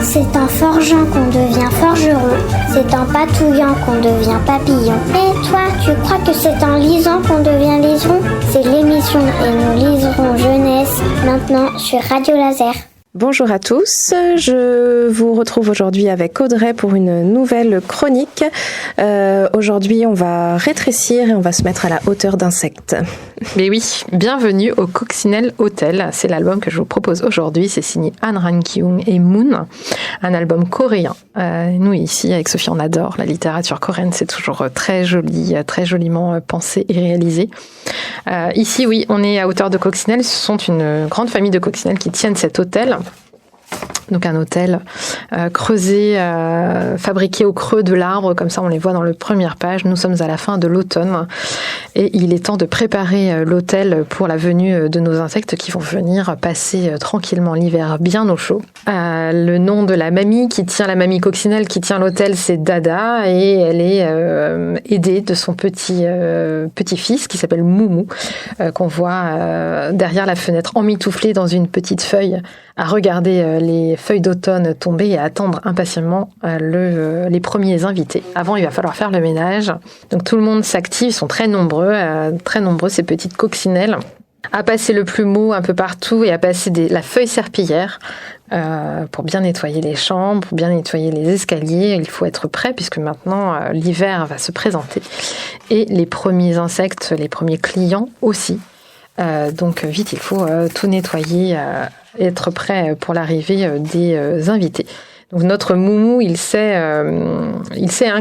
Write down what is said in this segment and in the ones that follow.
C'est en forgeant qu'on devient forgeron, c'est en patouillant qu'on devient papillon. Et toi, tu crois que c'est en lisant qu'on devient liseron? C'est l'émission Et nous liserons jeunesse, maintenant sur Radio Laser. Bonjour à tous, je vous retrouve aujourd'hui avec Audrey pour une nouvelle chronique. Aujourd'hui, on va rétrécir et on va se mettre à la hauteur d'insectes. Mais oui, bienvenue au Coccinelle Hotel. C'est l'album que je vous propose aujourd'hui. C'est signé An Ran-kyung et Moon, un album coréen. Nous, ici, avec Sophie, on adore la littérature coréenne. C'est toujours très joli, très joliment pensé et réalisé. Ici, oui, on est à hauteur de Coccinelle. Ce sont une grande famille de coccinelles qui tiennent cet hôtel. Donc un hôtel creusé, fabriqué au creux de l'arbre, comme ça on les voit dans la première page. Nous sommes à la fin de l'automne et il est temps de préparer l'hôtel pour la venue de nos insectes qui vont venir passer tranquillement l'hiver bien au chaud. Le nom de la mamie coccinelle qui tient l'hôtel, c'est Dada, et elle est aidée de son petit-fils qui s'appelle Moumou, qu'on voit derrière la fenêtre emmitouflé dans une petite feuille à regarder les feuilles d'automne tomber et à attendre impatiemment les premiers invités. Avant, il va falloir faire le ménage. Donc tout le monde s'active, ils sont très nombreux ces petites coccinelles, à passer le plumeau un peu partout et à passer la feuille serpillière pour bien nettoyer les chambres, pour bien nettoyer les escaliers. Il faut être prêt puisque maintenant l'hiver va se présenter. Et les premiers insectes, les premiers clients aussi. Donc vite, il faut tout nettoyer, être prêt pour l'arrivée des invités. Donc notre Moumou, il sait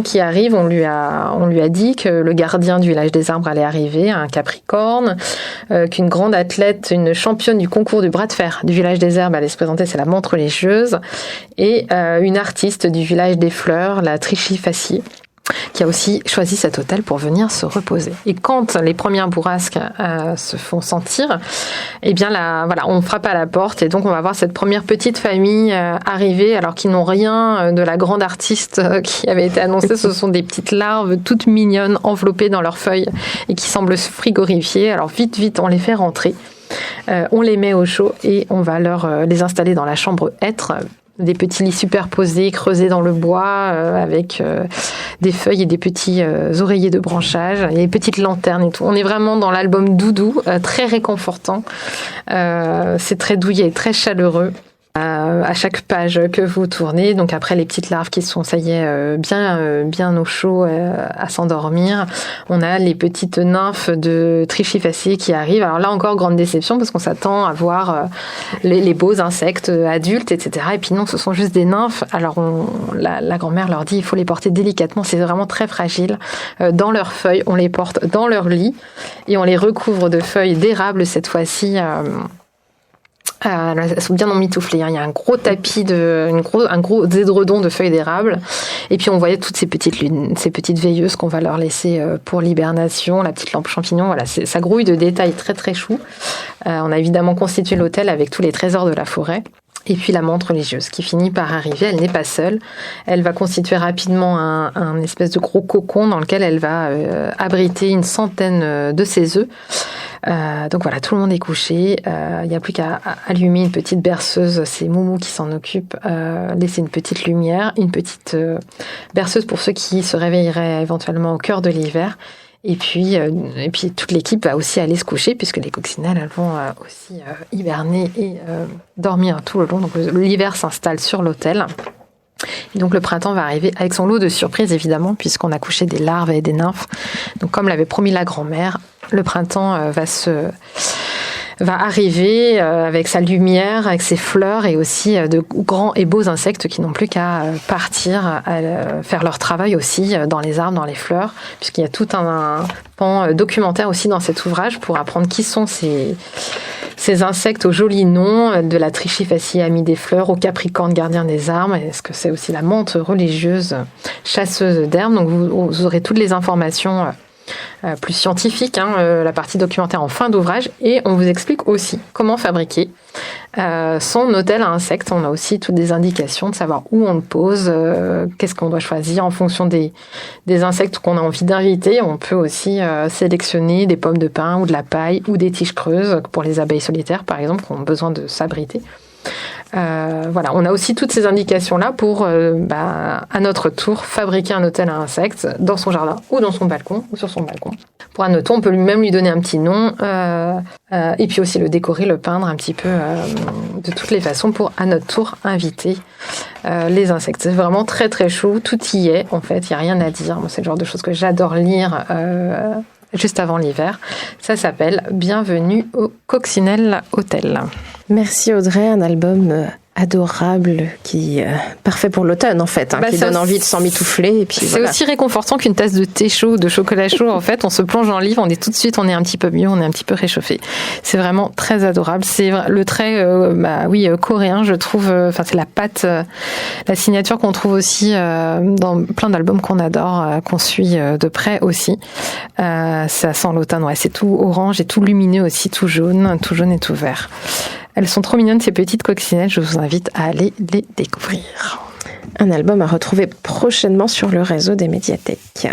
qui arrive. On lui a dit que le gardien du village des arbres allait arriver, un Capricorne, qu'une grande athlète, une championne du concours du bras de fer du village des herbes allait se présenter, c'est la menthe religieuse, et une artiste du village des fleurs, la Trichy Fassier, qui a aussi choisi cet hôtel pour venir se reposer. Et quand les premières bourrasques se font sentir, eh bien on frappe à la porte et donc on va voir cette première petite famille arriver, alors qu'ils n'ont rien de la grande artiste qui avait été annoncée. Ce sont des petites larves toutes mignonnes enveloppées dans leurs feuilles et qui semblent se frigorifier. Alors vite, on les fait rentrer. On les met au chaud et on va les installer dans la chambre hêtre. Des petits lits superposés, creusés dans le bois, avec des feuilles et des petits oreillers de branchage, et des petites lanternes et tout. On est vraiment dans l'album doudou, très réconfortant. C'est très douillet, très chaleureux. À chaque page que vous tournez, donc après les petites larves qui sont, ça y est, bien au chaud à s'endormir, on a les petites nymphes de Trichy Fassier qui arrivent. Alors là encore, grande déception parce qu'on s'attend à voir les beaux insectes adultes, etc. Et puis non, ce sont juste des nymphes. Alors la grand-mère leur dit il faut les porter délicatement, c'est vraiment très fragile. Dans leurs feuilles, on les porte dans leur lit et on les recouvre de feuilles d'érable cette fois-ci. Elles sont bien emmitouflées. Il y a un gros tapis, un gros édredon de feuilles d'érable. Et puis on voyait toutes ces petites veilleuses qu'on va leur laisser pour l'hibernation, la petite lampe champignon. Voilà, ça grouille de détails très très choux. On a évidemment constitué l'hôtel avec tous les trésors de la forêt. Et puis la menthe religieuse qui finit par arriver, elle n'est pas seule. Elle va constituer rapidement un espèce de gros cocon dans lequel elle va abriter une centaine de ses œufs. Donc voilà, tout le monde est couché. Il n'y a plus qu'à allumer une petite berceuse. C'est Moumou qui s'en occupe. Laisser une petite lumière, une petite berceuse pour ceux qui se réveilleraient éventuellement au cœur de l'hiver. Et puis toute l'équipe va aussi aller se coucher puisque les coccinelles elles vont aussi hiberner et dormir tout le long. Donc l'hiver s'installe sur l'hôtel. Et donc le printemps va arriver avec son lot de surprises évidemment puisqu'on a couché des larves et des nymphes. Donc comme l'avait promis la grand-mère, le printemps va arriver avec sa lumière, avec ses fleurs et aussi de grands et beaux insectes qui n'ont plus qu'à partir, faire leur travail aussi dans les arbres, dans les fleurs, puisqu'il y a tout un pan documentaire aussi dans cet ouvrage pour apprendre qui sont ces insectes aux jolis noms, de la Trichy Fassier, amie des fleurs, au Capricorne, gardien des arbres. Est-ce que c'est aussi la menthe religieuse, chasseuse d'herbes? Donc vous aurez toutes les informations plus scientifiques, la partie documentaire en fin d'ouvrage, et on vous explique aussi comment fabriquer son hôtel à insectes. On a aussi toutes des indications de savoir où on le pose, qu'est-ce qu'on doit choisir en fonction des insectes qu'on a envie d'inviter. On peut aussi sélectionner des pommes de pin ou de la paille ou des tiges creuses pour les abeilles solitaires par exemple qui ont besoin de s'abriter. Voilà, on a aussi toutes ces indications-là pour, à notre tour, fabriquer un hôtel à insectes dans son jardin ou dans son balcon ou sur son balcon. Pour un notre tour, on peut même lui donner un petit nom et puis aussi le décorer, le peindre un petit peu de toutes les façons pour, à notre tour, inviter les insectes. C'est vraiment très très chou, tout y est en fait, il n'y a rien à dire. Moi, c'est le genre de choses que j'adore lire juste avant l'hiver. Ça s'appelle Bienvenue au Coccinelle Hôtel. Merci Audrey, un album adorable qui parfait pour l'automne en fait, qui donne envie de s'emmitoufler et puis c'est aussi réconfortant qu'une tasse de thé chaud, de chocolat chaud. En fait, on se plonge dans le livre, on est tout de suite, on est un petit peu mieux, on est un petit peu réchauffé. C'est vraiment très adorable. C'est le trait, coréen, je trouve. Enfin, c'est la patte, la signature qu'on trouve aussi dans plein d'albums qu'on adore, qu'on suit de près aussi. Ça sent l'automne. Ouais, c'est tout orange et tout lumineux aussi, tout jaune et tout vert. Elles sont trop mignonnes, ces petites coccinelles. Je vous invite à aller les découvrir. Un album à retrouver prochainement sur le réseau des médiathèques.